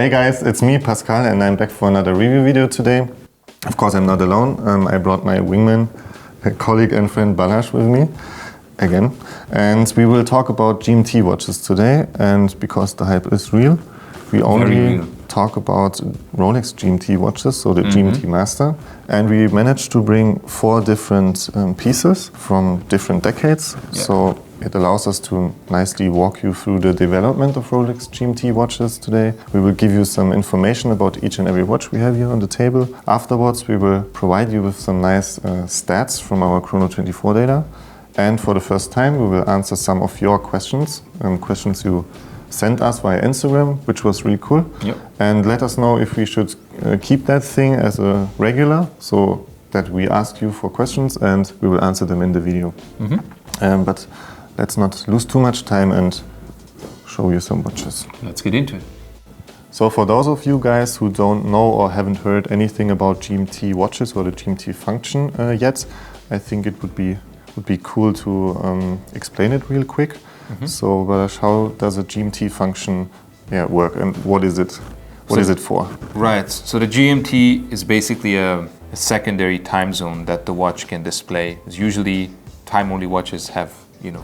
Hey guys, it's me, Pascal, and I'm back for another review video today. Of course, I'm not alone. I brought my wingman, colleague and friend Balázs with me again. And we will talk about GMT watches today. And because the hype is real, we only talk about Rolex GMT watches, so the GMT-Master. And we managed to bring 4 different pieces from different decades. Yeah. So it allows us to nicely walk you through the development of Rolex GMT watches today. We will give you some information about each and every watch we have here on the table. Afterwards, we will provide you with some nice stats from our Chrono24 data. And for the first time, we will answer some of your questions, questions you sent us via Instagram, which was really cool. Yep. And let us know if we should keep that thing as a regular, so that we ask you for questions and we will answer them in the video. But let's not lose too much time and show you some watches. Let's get into it. So for those of you guys who don't know or haven't heard anything about GMT watches or the GMT function yet, I think it would be cool to explain it real quick. So Balázs, how does a GMT function work and what is it? What is it for? Right, so the GMT is basically a secondary time zone that the watch can display. Usually time-only watches have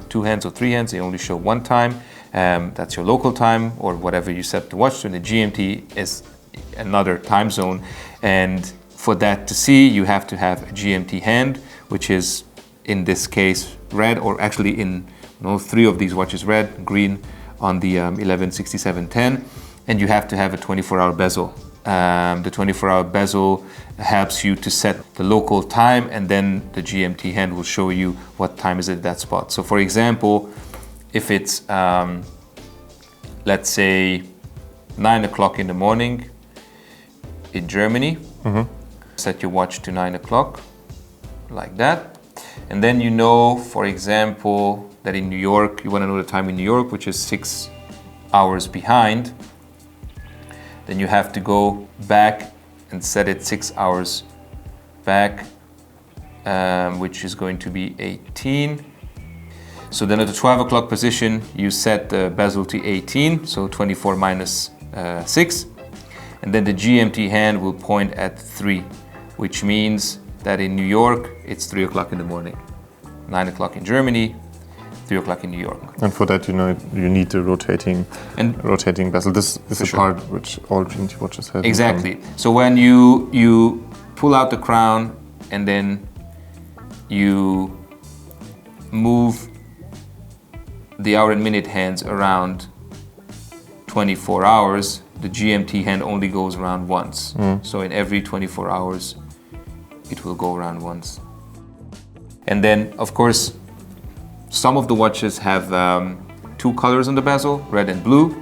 2 hands or 3 hands, they only show 1 time. That's your local time or whatever you set the watch to. And the GMT is another time zone. And for that to see, you have to have a GMT hand, which is in this case red, or actually in 3 of these watches red, green on the 116710. And you have to have a 24-hour bezel. The 24-hour bezel helps you to set the local time, and then the GMT hand will show you what time is at that spot. So for example, if it's, let's say, 9 o'clock in the morning in Germany, set your watch to 9 o'clock, like that. And then for example, that in New York, you want to know the time in New York, which is 6 hours behind. Then you have to go back and set it 6 hours back, which is going to be 18. So then at the 12 o'clock position, you set the bezel to 18, so 24 minus 6. And then the GMT hand will point at 3, which means that in New York, it's 3 o'clock in the morning. 9 o'clock in Germany, 3 o'clock in New York. And for that, you need the rotating bezel. This is a part which all GMT watches have. Exactly. So when you pull out the crown and then you move the hour and minute hands around 24 hours, the GMT hand only goes around once. So in every 24 hours, it will go around once. And then, of course, some of the watches have 2 colors on the bezel, red and blue.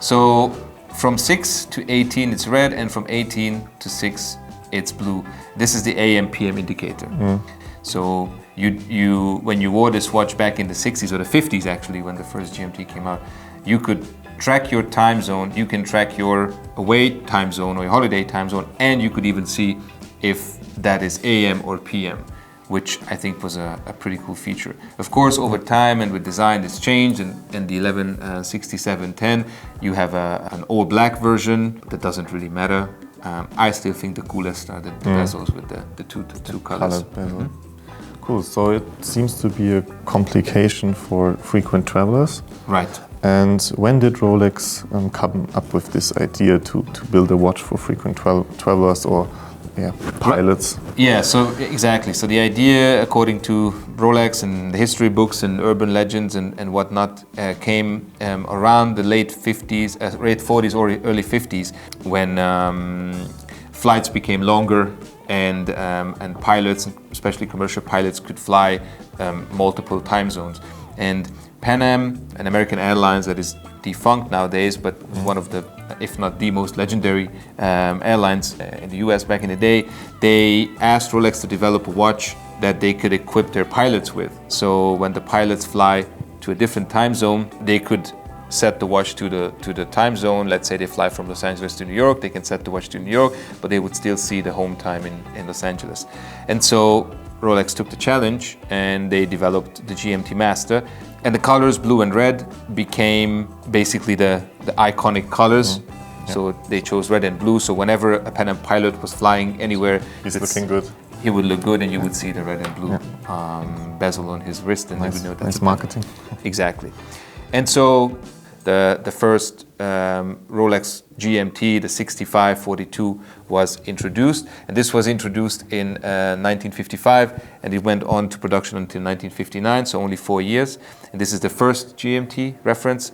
So from 6 to 18 it's red, and from 18 to 6 it's blue. This is the AM/PM indicator. So when you wore this watch back in the 60s or the 50s actually, when the first GMT came out, you could track your time zone, you can track your away time zone or your holiday time zone, and you could even see if that is AM or PM, which I think was a pretty cool feature. Of course, over time and with design, it's changed. In the 116710, you have an all-black version. That doesn't really matter. I still think the coolest are the bezels with the two colors. Cool. So it seems to be a complication for frequent travelers. Right. And when did Rolex come up with this idea to build a watch for frequent travelers or pilots? Yeah, so exactly. So the idea, according to Rolex and the history books and urban legends and whatnot, came around the late 40s or early 50s, when flights became longer and pilots, especially commercial pilots, could fly multiple time zones. And Pan Am, an American Airlines that is defunct nowadays, but one of the, if not the most legendary airlines in the US back in the day, they asked Rolex to develop a watch that they could equip their pilots with. So when the pilots fly to a different time zone, they could set the watch to the time zone. Let's say they fly from Los Angeles to New York, they can set the watch to New York, but they would still see the home time in Los Angeles. And so Rolex took the challenge and they developed the GMT-Master. And the colors blue and red became basically the iconic colors So they chose red and blue. So whenever a Pan Am pilot was flying anywhere, He's looking good. he would look good, and you would see the red and blue bezel on his wrist, and you would know that's nice marketing. Exactly. And so the first Rolex GMT, the 6542, was introduced, and this was introduced in 1955, and it went on to production until 1959, so only 4 years. And this is the first GMT reference,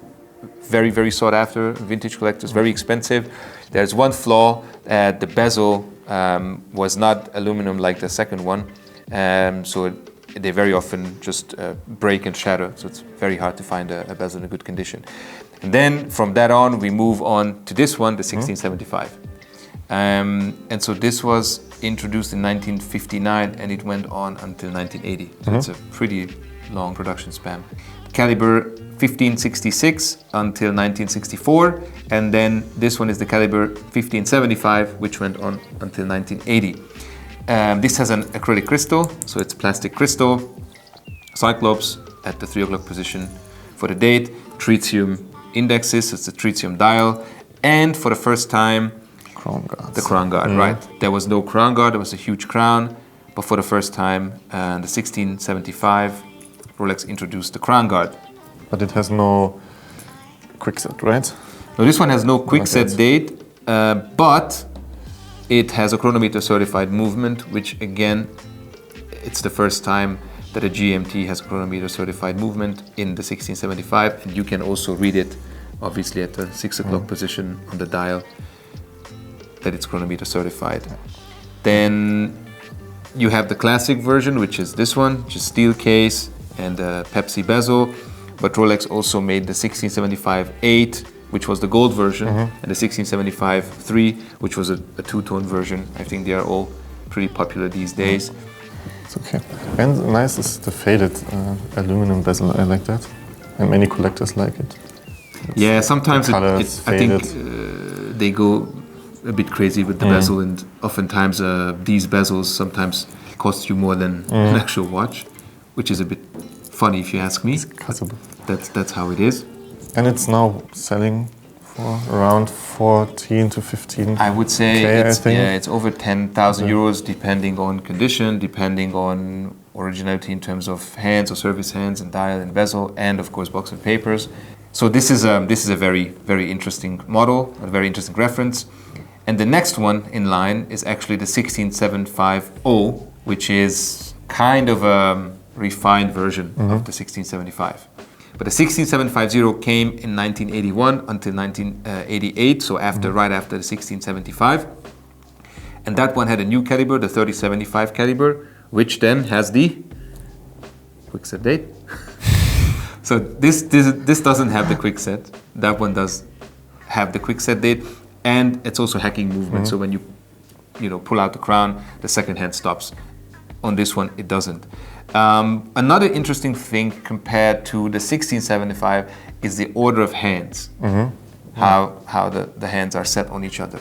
very, very sought after, vintage collectors, very expensive. There's one flaw, the bezel was not aluminum like the second one, so they very often just break and shatter, so it's very hard to find a bezel in a good condition. And then from that on, we move on to this one, the 1675. And so this was introduced in 1959, and it went on until 1980. So it's a pretty long production span. Caliber 1566 until 1964, and then this one is the caliber 1575, which went on until 1980. This has an acrylic crystal, so it's plastic crystal, cyclops at the 3 o'clock position for the date, tritium indexes, so it's a tritium dial, and for the first time, the crown guard, right? There was no crown guard, there was a huge crown, but for the first time, the 1675, Rolex introduced the crown guard. But it has no quickset, right? No, this one has no quickset date, but it has a chronometer certified movement, which again, it's the first time that a GMT has a chronometer certified movement in the 1675, and you can also read it obviously at the 6 o'clock position on the dial that it's chronometer certified. Then you have the classic version, which is this one, which is steel case and a Pepsi bezel, but Rolex also made the 1675-8, which was the gold version, and the 1675-3, which was a two-tone version. I think they are all pretty popular these days. It's okay. And nice is the faded aluminum bezel. I like that, and many collectors like it. Yeah, sometimes I think they go a bit crazy with the bezel, and oftentimes these bezels sometimes cost you more than an actual watch, which is a bit funny if you ask me. It's possible. That's how it is. And it's now selling for around 14 to 15. I would say I it's over 10,000 euros, depending on condition, depending on originality in terms of hands or service hands and dial and bezel, and of course box and papers. So this is a very, very interesting model, a very interesting reference. And the next one in line is actually the 16750, which is kind of a refined version of the 1675. But the 16750 came in 1981 until 1988, so right after the 1675. And that one had a new caliber, the 3075 caliber, which then has the quickset date. So this doesn't have the quickset. That one does have the quickset date, and it's also hacking movement. So when you pull out the crown, the second hand stops. On this one, it doesn't. Another interesting thing compared to the 1675 is the order of hands, how the hands are set on each other.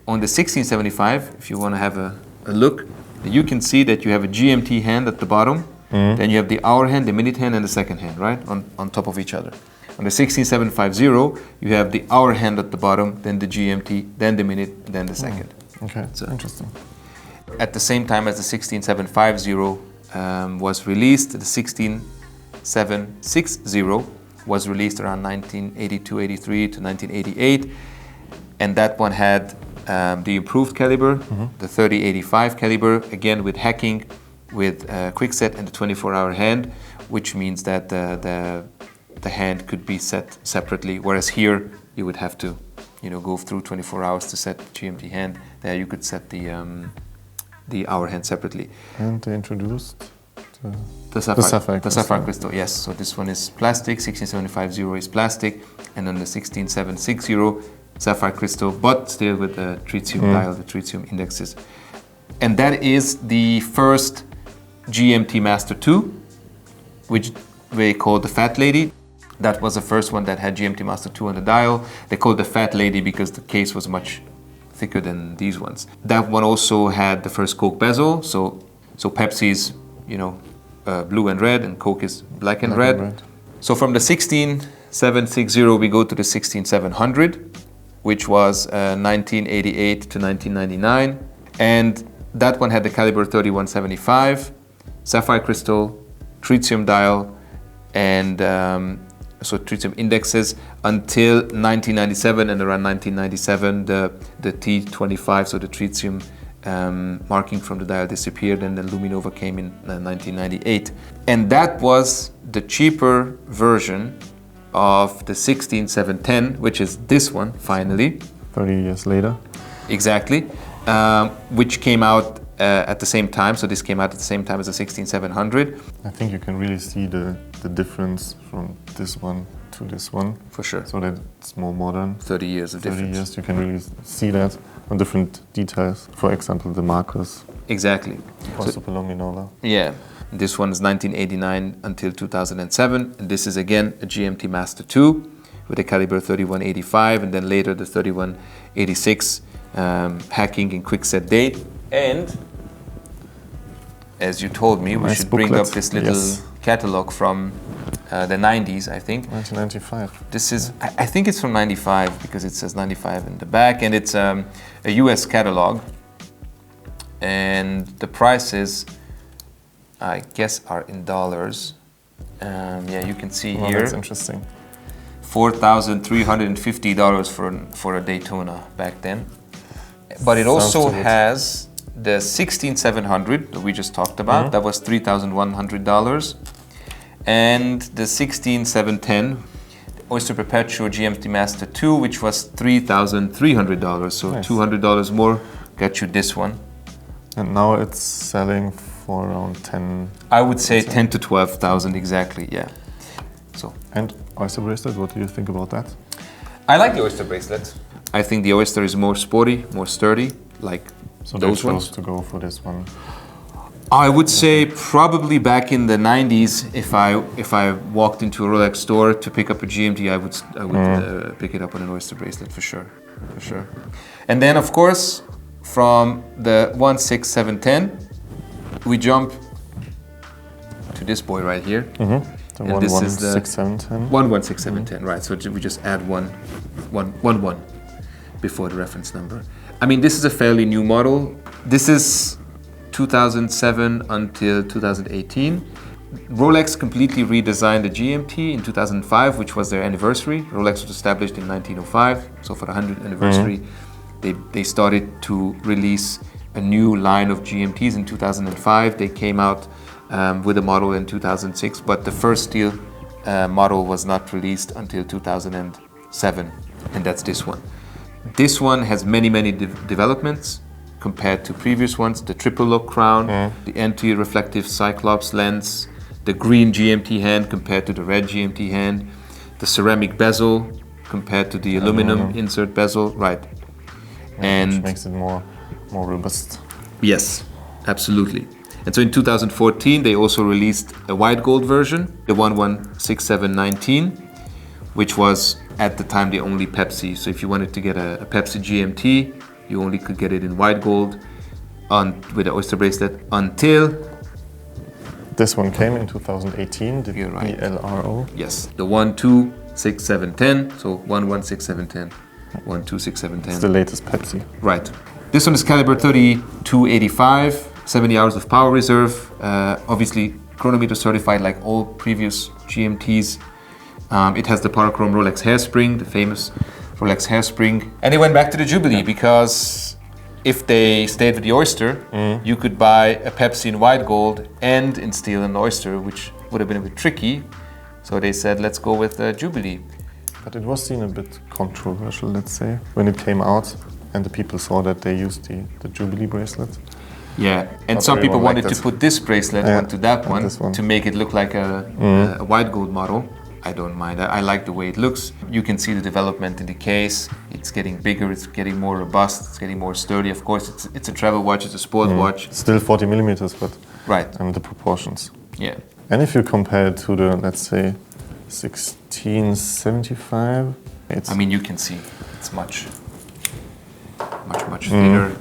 On the 1675, if you want to have a look, you can see that you have a GMT hand at the bottom, then you have the hour hand, the minute hand, and the second hand, right, on top of each other. On the 16750, you have the hour hand at the bottom, then the GMT, then the minute, then the second. Okay, so interesting. At the same time as the 16750 was released, the 16760 was released around 1982-83 to 1988, and that one had the improved caliber, the 3085 caliber, again with hacking, with quickset and the 24-hour hand, which means that the hand could be set separately, whereas here you would have to go through 24 hours to set the GMT hand. There you could set the hour hand separately. And they introduced the sapphire crystal, yes. So this one is plastic, 16750 is plastic, and then the 16760 sapphire crystal, but still with the tritium dial, the tritium indexes. And that is the first GMT-Master II, which they call the Fat Lady. That was the first one that had GMT-Master II on the dial. They called it the Fat Lady because the case was much thicker than these ones. That one also had the first Coke bezel. So Pepsi's, blue and red, and Coke is black and red. So from the 16760 we go to the 16700, which was 1988 to 1999. And that one had the caliber 3175, sapphire crystal, tritium dial, and so tritium indexes until 1997. And around 1997, the T25, so the tritium marking from the dial disappeared, and then Luminova came in 1998. And that was the cheaper version of the 16710, which is this one, finally. 30 years later. Exactly. Which came out at the same time. So this came out at the same time as the 16700. I think you can really see the difference from this one to this one. For sure. So that it's more modern. 30 years of difference. 30 years, you can really see that on different details. For example, the markers. Exactly. For Super Luminola. Yeah. This one is 1989 until 2007. And this is again a GMT-Master II with a caliber 3185, and then later the 3186 hacking in quick set date. And as you told me, we should bring up this little catalog from the 90s, I think. 1995. This is, I think it's from 95 because it says 95 in the back, and it's a US catalog. And the prices, I guess, are in dollars. Yeah, you can see here. That's interesting. $4,350 for a Daytona back then. But it also has the 16700 that we just talked about. That was $3,100. And the 16710, Oyster Perpetual GMT-Master II, which was $3,300. So nice. $200 more got you this one. And now it's selling for around 10. I would say 10 to 12,000 exactly, yeah. So. And Oyster bracelet, what do you think about that? I like the Oyster bracelet. I think the Oyster is more sporty, more sturdy, like so those ones. So to go for this one? I would say probably back in the 90s, if I walked into a Rolex store to pick up a GMT, I would pick it up on an Oyster bracelet for sure. And then of course, from the 16710, we jump to this boy right here. The 116,710. 116,710, right? So we just add one before the reference number. I mean, this is a fairly new model. This is 2007 until 2018. Rolex completely redesigned the GMT in 2005, which was their anniversary. Rolex was established in 1905, so for the 100th anniversary, they started to release a new line of GMTs in 2005. They came out with a model in 2006, but the first steel model was not released until 2007, and that's this one. This one has many developments compared to previous ones. The triple lock crown, the anti-reflective Cyclops lens, the green GMT hand compared to the red GMT hand, the ceramic bezel compared to the aluminum insert bezel, right? And which makes it more robust. Yes, absolutely. And so in 2014, they also released a white gold version, the 116,719, which was at the time the only Pepsi. So if you wanted to get a Pepsi GMT, you only could get it in white gold with the Oyster bracelet until... This one came in 2018, the LRO. Yes, the 126,710, so 116,710, 126,710. It's the latest Pepsi. Right. This one is caliber 3285, 70 hours of power reserve. Obviously, chronometer certified like all previous GMTs. It has the Parachrome Rolex hairspring, the famous Rolex hairspring. And they went back to the Jubilee because if they stayed with the Oyster, you could buy a Pepsi in white gold and in steel and Oyster, which would have been a bit tricky. So they said, let's go with the Jubilee. But it was seen a bit controversial, let's say, when it came out and the people saw that they used the Jubilee bracelet. Yeah, and some people wanted to put this bracelet onto that one to make it look like a white gold model. I don't mind. I like the way it looks. You can see the development in the case. It's getting bigger, it's getting more robust, it's getting more sturdy. Of course, it's a travel watch, it's a sport watch. Still 40 millimeters, but right. The proportions. Yeah. And if you compare it to the, let's say, 1675, I mean, you can see it's much thinner.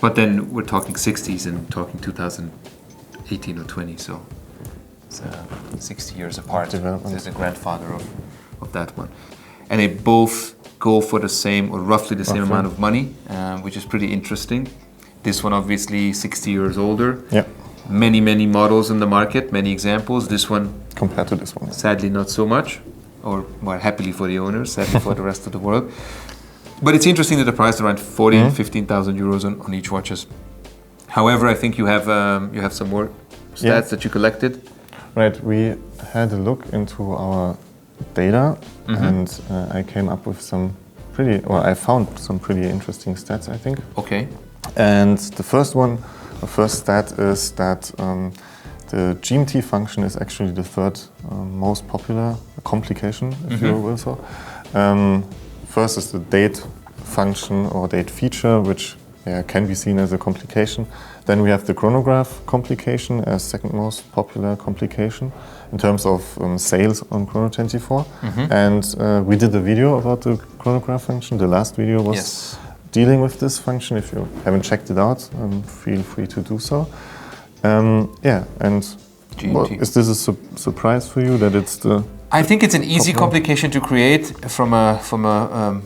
But then we're talking 60s and talking 2018 or 20, so it's 60 years apart. This is the grandfather of that one. And they both go for the same or roughly the same amount of money, which is pretty interesting. This one obviously 60 years older. Yeah. Many models in the market, many examples. This one compared to this one, sadly not so much, or well, happily for the owners, sadly for the rest of the world. But it's interesting that the price is around 15,000 euros on each watches. However, I think you have some more stats that you collected. Right, we had a look into our data, and I came up with I found some pretty interesting stats, I think. Okay. And the first stat is that the GMT function is actually the third most popular complication, if you will so. First is the date function or date feature, which can be seen as a complication. Then we have the chronograph complication as second most popular complication in terms of sales on Chrono24. And we did a video about the chronograph function. The last video was dealing with this function. If you haven't checked it out, feel free to do so. And is this a surprise for you that it's the... I think it's an easy complication to create from a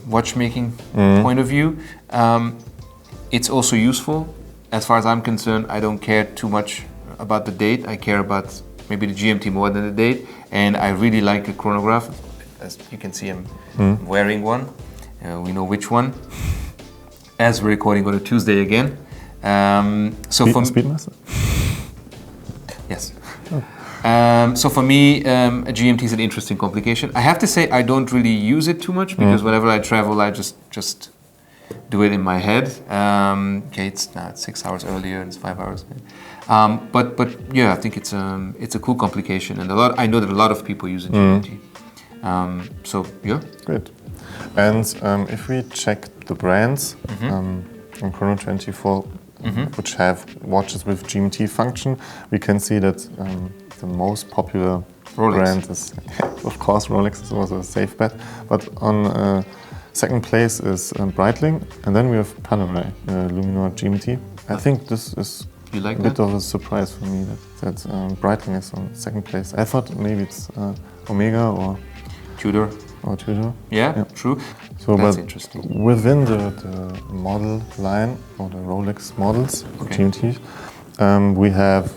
watchmaking point of view. It's also useful. As far as I'm concerned, I don't care too much about the date. I care about maybe the GMT more than the date. And I really like the chronograph. As you can see, I'm wearing one. We know which one. As we're recording on a Tuesday again. Speedmaster? Yes. So for me, a GMT is an interesting complication. I have to say I don't really use it too much because whenever I travel, I just do it in my head. Okay, it's 6 hours earlier and it's 5 hours. But yeah, I think it's a cool complication, and I know that a lot of people use a GMT. So yeah, great. And if we check the brands on Chrono24, which have watches with GMT function, we can see that the most popular brand is, of course, Rolex is also a safe bet. But on second place is Breitling, and then we have Panerai, Luminor GMT. I think this is a bit of a surprise for me that Breitling is on second place. I thought maybe it's Omega or Tudor. Yeah, true. So, that's interesting. Within the model line or the Rolex models, GMT, we have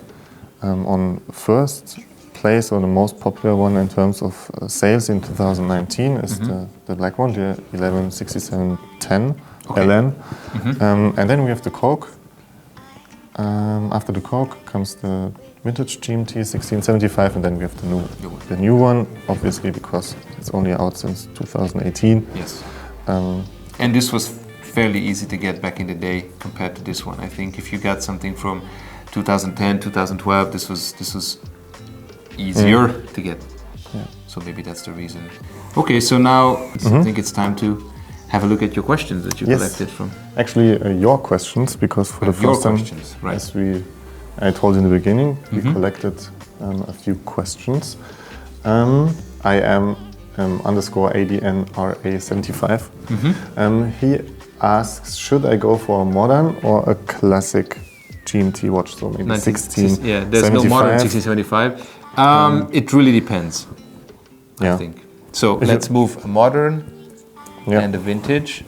on first place, or the most popular one in terms of sales in 2019 is the black one, the 116710 LN. And then we have the Coke. After the Coke comes the vintage GMT 1675, and then we have the new one, obviously because it's only out since 2018. Yes. And this was fairly easy to get back in the day compared to this one. I think if you got something from 2010, 2012, this was easier to get. Yeah. So maybe that's the reason. Okay, so now I think it's time to have a look at your questions that you collected from. Actually, your questions, because for the first time, as I told in the beginning, we collected a few questions. I am _ADNRA75. He asks, should I go for a modern or a classic GMT watch? So maybe 1675. Yeah, there's no modern 1675. It really depends, I think. So let's move a modern and a vintage.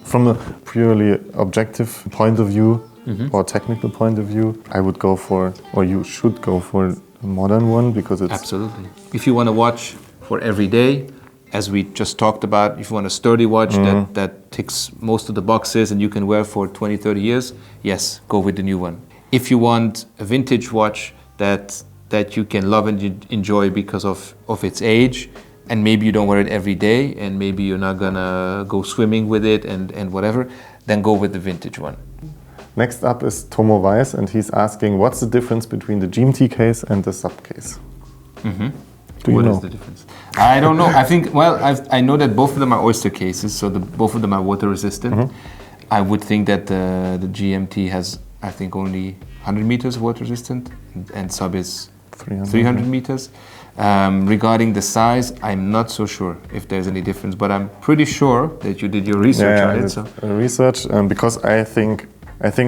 From a purely objective point of view or technical point of view, I would go for, or you should go for a modern one because it's... Absolutely. If you want to watch for every day, as we just talked about, if you want a sturdy watch that ticks most of the boxes and you can wear for 20, 30 years, yes, go with the new one. If you want a vintage watch that you can love and enjoy because of its age, and maybe you don't wear it every day, and maybe you're not gonna go swimming with it and whatever, then go with the vintage one. Next up is Tomo Weiss, and he's asking, what's the difference between the GMT case and the sub case? What is the difference? I don't know. I think, I know that both of them are oyster cases, so both of them are water resistant. I would think that the GMT has, I think, only 100 meters water resistant, and sub is 300 meters. Regarding the size, I'm not so sure if there's any difference, but I'm pretty sure that you did your research on it. Research, because I think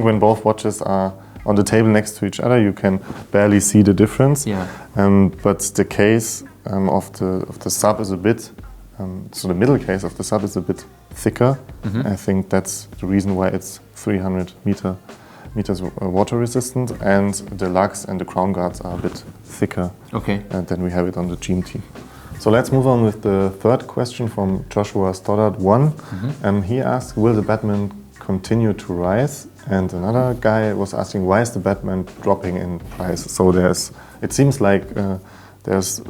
when both watches are on the table next to each other, you can barely see the difference. But the case of the sub is a bit, so the middle case of the sub is a bit thicker. I think that's the reason why it's 300 meters water resistant, and the lugs and the crown guards are a bit thicker than we have it on the GMT. So let's move on with the third question from Joshua Stoddard 1. He asked, will the Batman continue to rise? And another guy was asking, why is the Batman dropping in price? So it seems like there's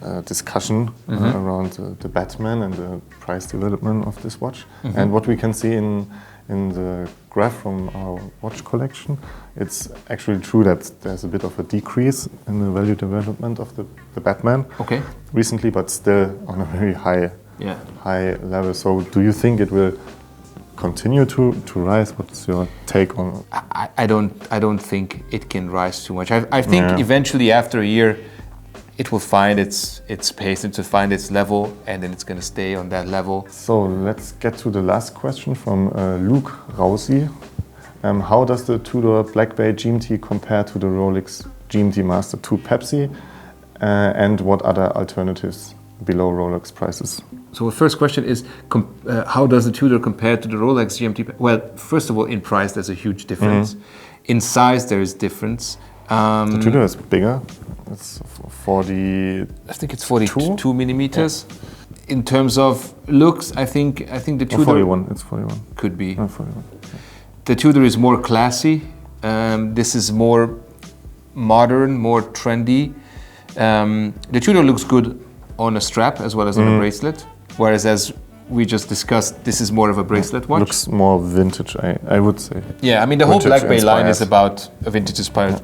a discussion around the Batman and the price development of this watch. And what we can see in the graph from our watch collection, it's actually true that there's a bit of a decrease in the value development of the Batman recently, but still on a very high level. So do you think it will continue to rise? What's your take on it? I don't think it can rise too much. I think eventually after a year it will find its pace and to find its level, and then it's going to stay on that level. So let's get to the last question from Luke Rausi. How does the two-door Black Bay GMT compare to the Rolex GMT-Master II Pepsi? And what other alternatives below Rolex prices? So the first question is, how does the Tudor compare to the Rolex GMT? Well, first of all, in price there's a huge difference. In size there is difference. The Tudor is bigger. It's 40. I think it's 42 millimeters. Yeah. In terms of looks, I think the Tudor. 41. It's 41. Could be. 41. The Tudor is more classy. This is more modern, more trendy. The Tudor looks good on a strap as well as on a bracelet, whereas as we just discussed, this is more of a bracelet watch. Looks more vintage, I would say. Yeah, I mean the whole Black Bay line is about a vintage-inspired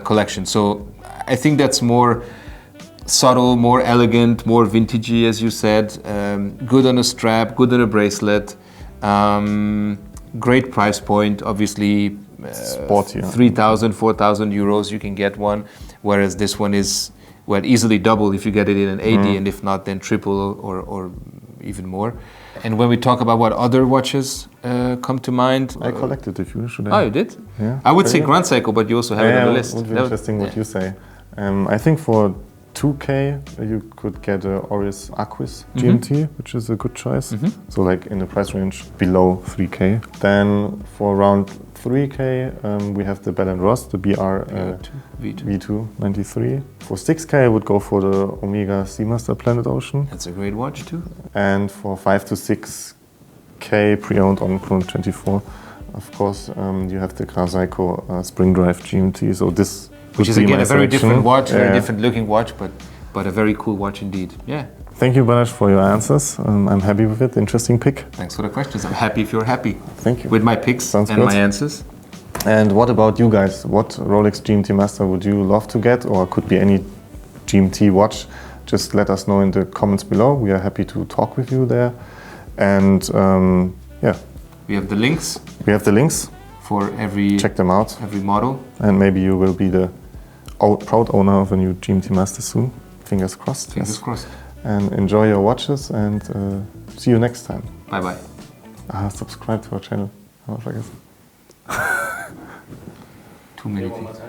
collection. So I think that's more subtle, more elegant, more vintagey, as you said. Good on a strap, good on a bracelet. Great price point, obviously. Sporty. 3,000, 4,000 euros you can get one, whereas this one is easily double if you get it in an 80, and if not, then triple or even more. And when we talk about what other watches come to mind, I collected a few. Should I? Oh, you did? Yeah. I would say Grand Seiko, but you also have it on the list. It would be interesting what you say. I think for 2K you could get a Oris Aquis GMT, which is a good choice. So like in the price range below 3K. Then for around 3K we have the Bell & Ross, the BR V2 93. For 6K I would go for the Omega Seamaster Planet Ocean. That's a great watch too. And for 5 to 6K pre-owned on Chrono24, of course, you have the Seiko Spring Drive GMT. So this, which is again a very different watch, very different looking watch, but a very cool watch indeed. Yeah. Thank you, Balázs, for your answers. I'm happy with it. Interesting pick. Thanks for the questions. I'm happy if you're happy. Thank you. With my picks and my answers. And what about you guys? What Rolex GMT Master would you love to get, or could be any GMT watch? Just let us know in the comments below. We are happy to talk with you there. And yeah. We have the links. We have the links. For every... Check them out. Every model. And maybe you will be the proud owner of a new GMT Master soon. Fingers crossed. Fingers crossed. And enjoy your watches, and see you next time. Bye bye. Subscribe to our channel. I forget. Too many things.